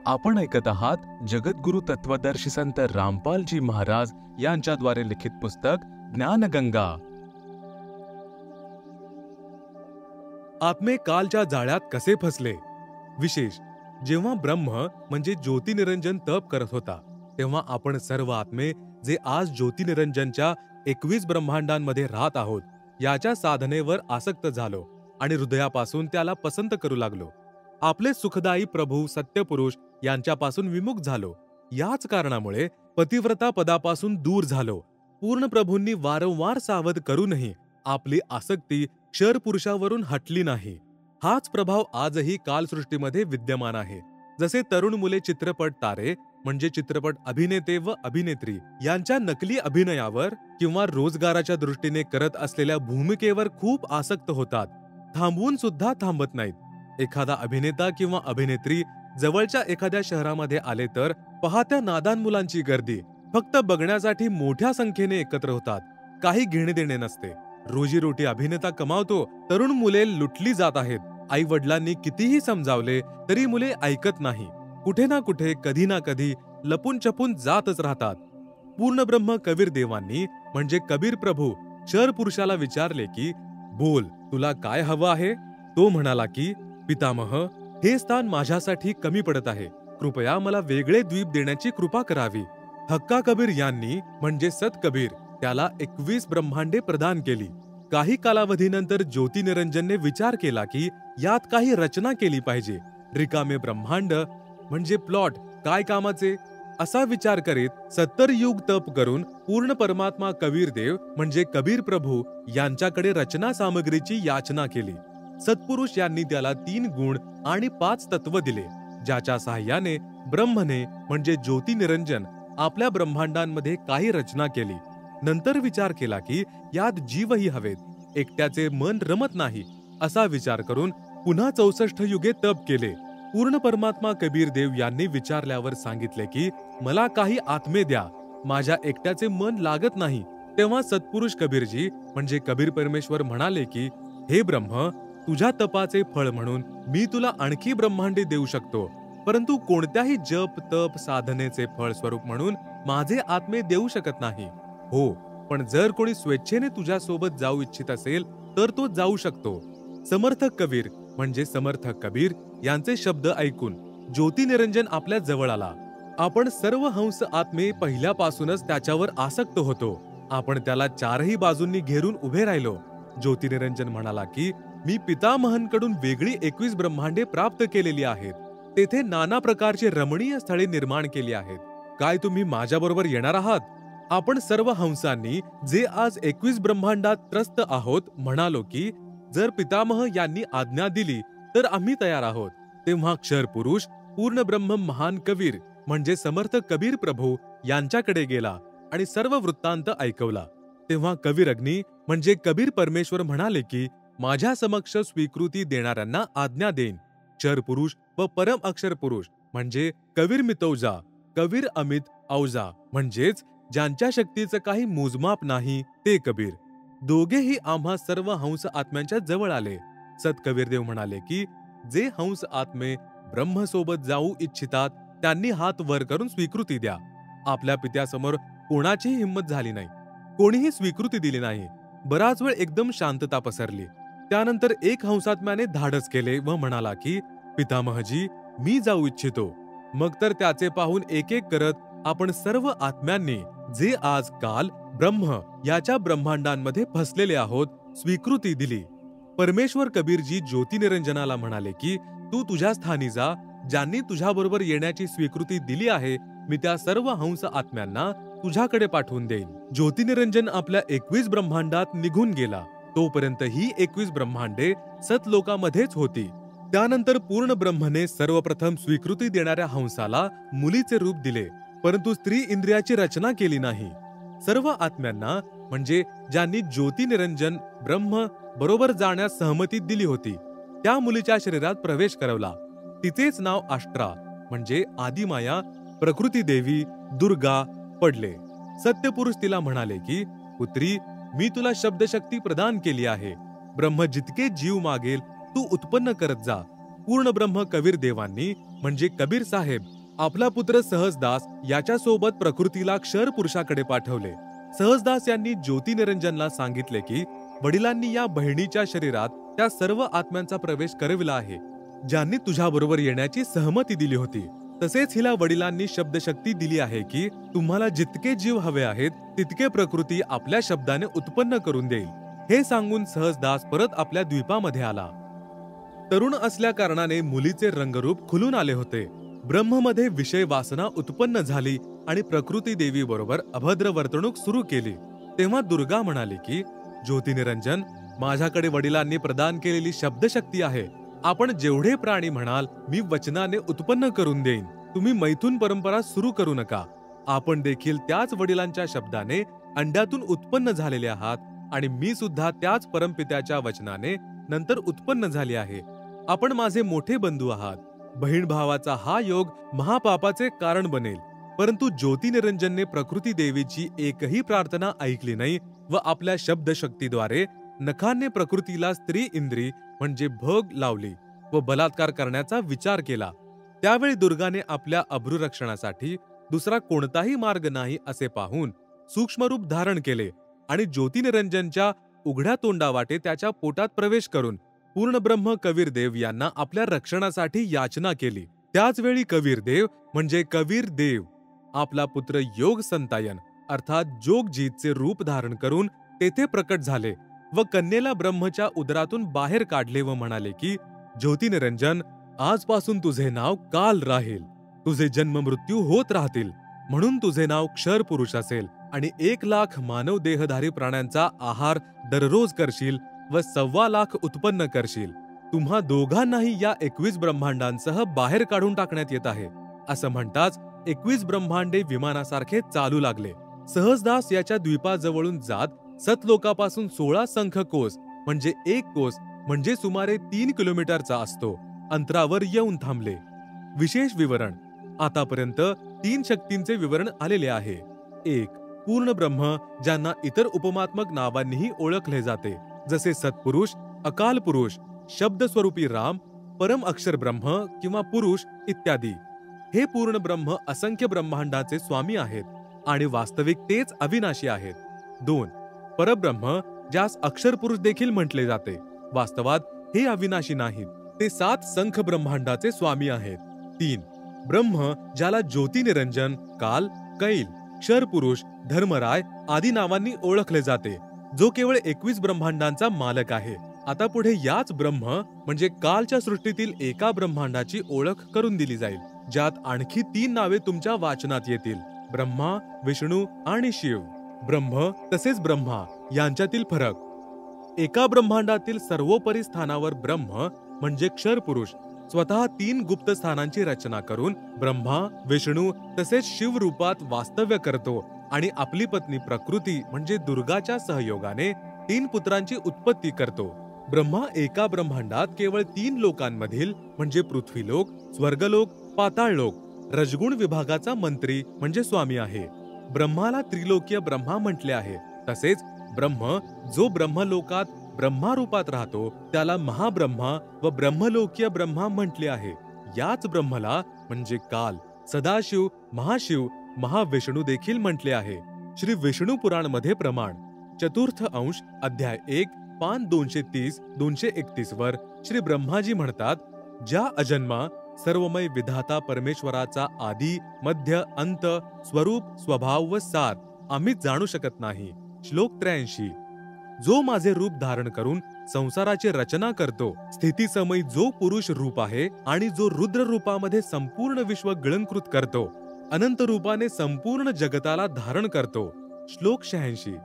आपण ऐकत आहात जगद्गुरु तत्वदर्शी संत रामपालजी महाराज यांच्याद्वारे लिखित पुस्तक ज्ञानगंगा। आत्मे कालच्या जाळ्यात कसे फसले। विशेष, जेव्हा ब्रह्म म्हणजे ज्योतिनिरंजन तप करत होता, तेव्हा आपण सर्व आत्मे जे आज ज्योतिनिरंजनच्या 21 ब्रह्मांडांमध्ये राहत आहोत, याच्या साधनेवर आसक्त झालो आणि हृदयापासून त्याला पसंत करू लागलो। आपले सुखदायी प्रभू सत्यपुरुष यांच्यापासून विमुख झालो। याच कारणामुळे पतिव्रता पदापासून दूर झालो। पूर्ण प्रभूंनी वारंवार सावध करूनही आपली आसक्ती क्षरपुरुषावरून हटली नाही। हाच प्रभाव आजही कालसृष्टीमध्ये विद्यमान आहे। जसे तरुण मुले चित्रपट तारे म्हणजे चित्रपट अभिनेते व अभिनेत्री यांच्या नकली अभिनयावर किंवा रोजगाराच्या दृष्टीने करत असलेल्या भूमिकेवर खूप आसक्त होतात, थांबवून सुद्धा थांबत नाहीत। एखादा अभिनेता किंवा अभिनेत्री जवळच्या एखाद्या शहरामध्ये आले तर पाहत्या नादान मुलांची गर्दी फक्त बघण्यासाठी मोठ्या संख्येने एकत्र होतात। काही घेणे देणे नसते। रोजीरोटी अभिनेता कमावतो, तरुण मुले लुटली जात आहेत। आई वडिलांनी कितीही समजावले तरी मुले ऐकत नाही। कुठे ना कुठे कधी ना कधी लपून छपून जातच राहतात। पूर्णब्रह्म कबीर देवांनी म्हणजे कबीर प्रभू क्षर पुरुषाला विचारले की बोल, तुला काय हवं आहे? तो म्हणाला की पितामह, हे स्थान माझ्यासाठी कमी पडत आहे, कृपया मला वेगळे द्वीप देण्याची कृपा करावी। हक्का कबीर यांनी म्हणजे सत कबीर त्याला 21 ब्रह्मांडे प्रदान केली। काही कालावधीनंतर ज्योतिनिरंजनने विचार केला की यात काही रचना केली पाहिजे। रिकामे ब्रह्मांड म्हणजे प्लॉट काय कामाचे, असा विचार करीत 70 युग तप करून पूर्ण परमात्मा कबीर देव म्हणजे कबीर प्रभू यांच्याकडे रचना सामग्रीची याचना केली। सत्पुरुष यांनी त्याला 3 गुण आणि 5 तत्व दिले, ज्याच्या सहाय्याने ब्रह्मने म्हणजे ज्योतिनिरंजन आपल्या ब्रह्मांडांमध्ये काही रचना केली। नंतर विचार केला की यात जीवही हवेत, एकट्याचे मन रमत नाही, असा विचार करून पुन्हा 64 युगे तप केले। पूर्ण परमात्मा कबीर देव यांनी विचारल्यावर सांगितले की मला काही आत्मे द्या, माझ्या एकट्याचे मन लागत नाही। तेव्हा सत्पुरुष कबीरजी म्हणजे कबीर परमेश्वर म्हणाले की हे ब्रह्म, तुझ्या तपाचे फळ म्हणून मी तुला आणखी ब्रह्मांडे देऊ शकतो, परंतु कोणत्याही जप तप साधनेचे फळ स्वरूप म्हणून माझे आत्मे देऊ शकत नाही। हो, पण जर कोणी स्वेच्छेने तुझ्या सोबत जाऊ इच्छित असेल तर तो जाऊ शकतो। समर्थक कबीर म्हणजे समर्थक कबीर यांचे शब्द ऐकून ज्योतिनिरंजन आपल्या जवळ आला। आपण सर्व हंस आत्मे पहिल्यापासूनच त्याच्यावर आसक्त होतो। आपण त्याला चारही बाजूंनी घेरून उभे राहिलो। ज्योतिनिरंजन म्हणाला की मी पितामहांकडून वेगळी 21 ब्रह्मांडे प्राप्त केलेली आहेत। तेथे नाना प्रकारची रमणीय स्थळे निर्माण केली आहेत। काय तुम्ही माझ्याबरोबर येणार आहात? आपण सर्व हंसांनी जे आज 21 ब्रह्मांडात त्रस्त आहोत म्हणालो की जर पितामह यांनी आज्ञा दिली तर आम्ही तयार आहोत। तेव्हा क्षर पुरुष पूर्ण ब्रह्म महान कबीर म्हणजे समर्थक कबीर प्रभू यांच्याकडे गेला आणि सर्व वृत्तांत ऐकवला। तेव्हा कबीर अग्नी म्हणजे कबीर परमेश्वर म्हणाले की माझ्या समक्ष स्वीकृती देणाऱ्यांना आज्ञा देईन। क्षर पुरुष व परम अक्षर पुरुष म्हणजे कबीर मितौजा, कबीर अमित औजा म्हणजेच ज्यांच्या शक्तीचं काही मोजमाप नाही ते कबीर। दोघेही आम्हा सर्व हंस आत्म्यांच्या जवळ आले। सत कबीरदेव म्हणाले की जे हंस आत्मे ब्रह्मसोबत जाऊ इच्छितात त्यांनी हात वर करून स्वीकृती द्या। आपल्या पित्यासमोर कोणाचीही हिंमत झाली नाही, कोणीही स्वीकृती दिली नाही। बराच वेळ एकदम शांतता पसरली। त्यानंतर एक हंसात्म्याने धाडस केले व म्हणाला की पितामहजी, मी जाऊ इच्छितो। मग तर त्याचे पाहून एक एक करत आपण सर्व आत्म्यांनी जे आज काल ब्रह्म याच्या ब्रह्मांडांमध्ये फसलेले आहोत स्वीकृती दिली। परमेश्वर कबीरजी ज्योतिनिरंजनाला म्हणाले की तू तुझ्या स्थानी जा, ज्यांनी तुझ्याबरोबर येण्याची स्वीकृती दिली आहे मी त्या सर्व हंस आत्म्यांना तुझ्याकडे पाठवून देईन। ज्योतिनिरंजन आपल्या 21 ब्रह्मांडात निघून गेला। तोपर्यंत ही 21 ब्रह्मांडे सतलोकामध्येच होती। त्यानंतर पूर्ण ब्रह्मने सर्वप्रथम स्वीकृती देणाऱ्या हंसाला मुलीचे रूप दिले, परंतु स्त्री इंद्रियाची रचना केली नाही। सर्व आत्म्यांना म्हणजे ज्यांनी ज्योतिनिरंजन ब्रह्म बरोबर जाण्यास सहमती दिली होती त्या मुलीच्या शरीरात प्रवेश करवला। तिचेच नाव आष्ट्रा म्हणजे आदिमाया, प्रकृती देवी, दुर्गा पडले। सत्यपुरुष तिला म्हणाले की पुत्री, मी तुला शब्दशक्ती प्रदान केली आहे। ब्रह्म जितके जीव मागेल तू उत्पन्न करत जा। पूर्ण ब्रह्म कबीर देवांनी म्हणजे कबीर साहेब आपला पुत्र सहजदास याच्यासोबत प्रकृतीला क्षर पुरुषाकडे पाठवले. सहजदास यांनी ज्योतिनिरंजनला सांगितले की वडिलांनी या बहिणीच्या शरीरात त्या सर्व आत्म्यांचा प्रवेश करविला आहे ज्यांनी तुझ्याबरोबर येण्याची सहमती दिली होती. तसेच हिला वडिलांनी शब्दशक्ती दिली आहे की तुम्हाला जितके जीव हवे आहेत तितके प्रकृती आपल्या शब्दाने उत्पन्न करून देईल. हे सांगून सहजदास परत आपल्या द्वीपामध्ये आला. तरुण असल्या कारणाने मुलीचे रंगरूप खुलून आले होते. ब्रह्ममध्ये विषय वासना उत्पन्न झाली आणि प्रकृती देवी बरोबर अभद्र वर्तणूक सुरू केली. तेव्हा दुर्गा म्हणाली की ज्योतिनिरंजन, माझ्याकडे वडिलांनी प्रदान केलेली शब्दशक्ती आहे. आपण जेवढे प्राणी म्हणाल मी वचनाने उत्पन्न करून देईन. तुम्ही मैथुन परंपरा सुरू करू नका. आपण देखील त्याच वडिलांच्या शब्दाने अंड्यातून उत्पन्न झालेले आहात आणि मी सुद्धा त्याच परमपित्याच्या वचनाने नंतर उत्पन्न झाले आहे. आपण माझे मोठे बंधू आहात. बहीण भावाचा हा योग महापापाचे कारण बनेल. परंतु ज्योतिनिरंजनने प्रकृती देवीची एकही प्रार्थना ऐकली नाही व आपल्या शब्दशक्तीद्वारे नखांनी प्रकृतीला स्त्री इंद्री म्हणजे भोग लावली व बलात्कार करण्याचा विचार केला. त्यावेळी दुर्गाने आपल्या अभ्रुरक्षणासाठी दुसरा कोणताही मार्ग नाही असे पाहून सूक्ष्मरूप धारण केले आणि ज्योतिनिरंजनच्या उघड्या तोंडावाटे त्याच्या पोटात प्रवेश करून पूर्णब्रह्म कबीरदेव यांना आपल्या रक्षणासाठी याचना केली. त्याच वेळी कबीरदेव म्हणजे कबीर देव आपला पुत्र योग संतायन अर्थात जोगजीतचे रूप धारण करून तेथे प्रकट झाले व कन्येला ब्रह्मच्या उदरातून बाहेर काढले व म्हणाले की ज्योतिनिरंजन, आजपासून तुझे नाव काल राहील. तुझे जन्म मृत्यू होत राहतील म्हणून तुझे नाव क्षर पुरुष असेल आणि 1,00,000 मानव देहधारी प्राण्यांचा आहार दररोज करशील व 1,25,00,000 उत्पन्न करशील. तुम्हा दोघांनाही या 21 ब्रह्मांडांसह बाहेर काढून टाकण्यात येत आहे. असं म्हणताच 21 ब्रह्मांडे विमानासारखे चालू लागले. सहजदास याच्या द्वीपाजवळून जात सतलोकापासून 16 संख कोस म्हणजे 1 कोस म्हणजे सुमारे 3 किलोमीटरचा असतो अंतरावर येऊन थांबले. विशेष विवरण. आतापर्यंत 3 शक्तींचे विवरण आलेले आहे. 1. पूर्ण ब्रह्म, ज्यांना इतर उपमात्मक नावांनीही ओळखले जाते, जसे सत्पुरुष, अकाल पुरुष, शब्द स्वरूपी राम, परम अक्षर ब्रह्म किंवा पुरुष इत्यादी. हे पूर्ण ब्रह्म असंख्य ब्रह्मांडाचे स्वामी आहेत आणि वास्तविक तेच अविनाशी आहेत. 2. परब्रह्म, ज्यास अक्षर पुरुष देखील म्हटले जाते, वास्तवात हे अविनाशी नाहीत. ते 7 संख ब्रह्मांडाचे स्वामी आहेत. 3. ब्रह्म, ज्याला ज्योतिनिरंजन, काल, कैल, क्षरपुरुष, धर्मराय आदी नावांनी ओळखले जाते, जो केवळ 21 ब्रह्मांडांचा मालक आहे. आता पुढे याच ब्रह्म म्हणजे कालच्या सृष्टीतील एका ब्रह्मांडाची ओळख करून दिली जाईल, ज्यात आणखी 3 नावे तुमच्या वाचनात येतील: ब्रह्मा, विष्णू आणि शिव. ब्रह्म तसेच ब्रह्मा यांच्यातील फरक. एका ब्रह्मांडातील सर्वोपरी स्थानावर ब्रह्म म्हणजे क्षरपुरुष स्वतः 3 गुप्त स्थानांची रचना करून ब्रह्मा, विष्णू तसेच शिव रूपात वास्तव्य करतो आणि आपली पत्नी प्रकृती म्हणजे दुर्गाच्या सहयोगाने 3 पुत्रांची उत्पत्ती करतो. ब्रह्मा एका ब्रह्मांडात केवळ 3 लोकांमधील म्हणजे पृथ्वीलोक, स्वर्गलोक, पाताळलोक, रजगुण विभागाचा मंत्री म्हणजे स्वामी आहे. ब्रह्माला त्रिलोकीय ब्रह्मा म्हटले आहे. तसेच ब्रह्म जो ब्रह्मलोकात ब्रह्मा रूपात राहतो त्याला महाब्रह्मा व ब्रह्मलोकीय ब्रह्मा म्हटले आहे. याच ब्रह्मला म्हणजे काल, सदाशिव, महाशिव, महाविष्णू देखील म्हटले आहे. श्री विष्णू पुराण मध्ये प्रमाण चतुर्थ अंश अध्याय 1 पान 230-231 वर श्री ब्रह्माजी म्हणतात, ज्या अजन्मा सर्वमय विधाता परमेश्वराचा आदी, मध्य, अंत, स्वरूप, स्वभाव व सार आम्ही जाणू शकत नाही. श्लोक 83. जो माझे रूप धारण करून संसाराची रचना करतो, स्थितीसमयी जो पुरुष रूप आहे आणि जो रुद्र रूपामध्ये संपूर्ण विश्व गिळंकृत करतो, अनंत रूपाने संपूर्ण जगताला धारण करतो. श्लोक 86.